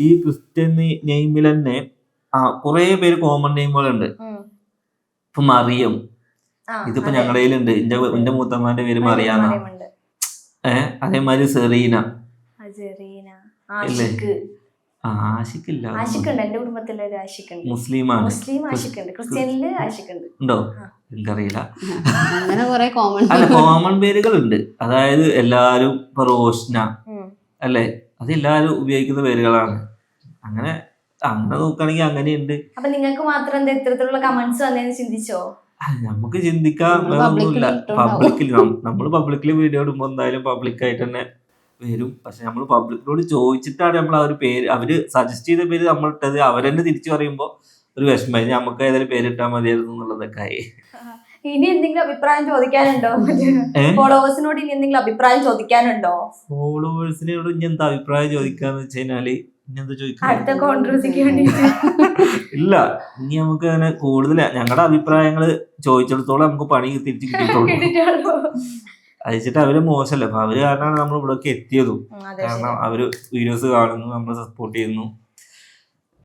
ഈ ക്രിസ്ത്യൻ നെയിമിൽ തന്നെ കുറെ പേര് കോമൺ നെയിമുകളുണ്ട്. ഇപ്പൊ മറിയം, ഇതിപ്പോ ഞങ്ങളുടെ കയ്യിലുണ്ട്. എന്റെ മൂത്തമ്മാന്റെ പേര് മറിയാന്ന. അതേമാതിരി സെറീന ഇല്ലേ? ആഷിക്കില്ല, മുസ്ലിമാണ്. ഉണ്ടോ? എനിക്കറിയില്ല. അല്ല, കോമൺ പേരുകളുണ്ട്. അതായത് എല്ലാരും ഇപ്പൊ റോഷ്ന അല്ലേ, അത് എല്ലാരും ഉപയോഗിക്കുന്ന പേരുകളാണ്. അങ്ങനെ നോക്കുകയാണെങ്കിൽ അങ്ങനെയുണ്ട്. അപ്പൊ നിങ്ങൾക്ക് മാത്രം ഇത്തരത്തിലുള്ള കമന്റ്സ് വന്നതെന്ന് ചിന്തിച്ചോ? നമുക്ക് ചിന്തിക്കാൻ ഒന്നുമില്ല. നമ്മള് പബ്ലിക്കിൽ വീഡിയോ ഇടുമ്പോ എന്തായാലും പബ്ലിക്കായിട്ട് തന്നെ വരും. പക്ഷെ നമ്മൾ പബ്ലിക്കിനോട് ചോദിച്ചിട്ടാണ് നമ്മൾ ആ ഒരു പേര്, അവര് സജസ്റ്റ് ചെയ്ത പേര് നമ്മൾ ഇട്ടത്. അവരെന്നെ തിരിച്ചു പറയുമ്പോ ഒരു വിഷമമായി, നമുക്ക് ഏതായാലും പേരിട്ടാൽ മതിയായിരുന്നു എന്നുള്ളതൊക്കെ ആയി. ഇനി എന്തെങ്കിലും അഭിപ്രായം ചോദിക്കാനുണ്ടോ? ഫോളോവേഴ്സിനോട് ഇനി എന്തെങ്കിലും അഭിപ്രായം ചോദിക്കാനുണ്ടോ? ഫോളോവേഴ്സിനോട് ഇനി എന്താ അഭിപ്രായം ചോദിക്കാന്ന് വെച്ച് കഴിഞ്ഞാല് ഇല്ല, ഇനി നമുക്ക് അങ്ങനെ കൂടുതൽ ഞങ്ങളുടെ അഭിപ്രായങ്ങള് ചോദിച്ചിടത്തോളം നമുക്ക് പണി തിരിച്ചു കിട്ടിയിട്ടുള്ളൂ. അയച്ചിട്ട് അവര് മോശമല്ല, അപ്പൊ അവര് കാരണമാണ് നമ്മൾ ഇവിടെയൊക്കെ എത്തിയതും. കാരണം അവര് വീഡിയോസ് കാണുന്നു, നമ്മളെ സപ്പോർട്ട് ചെയ്യുന്നു.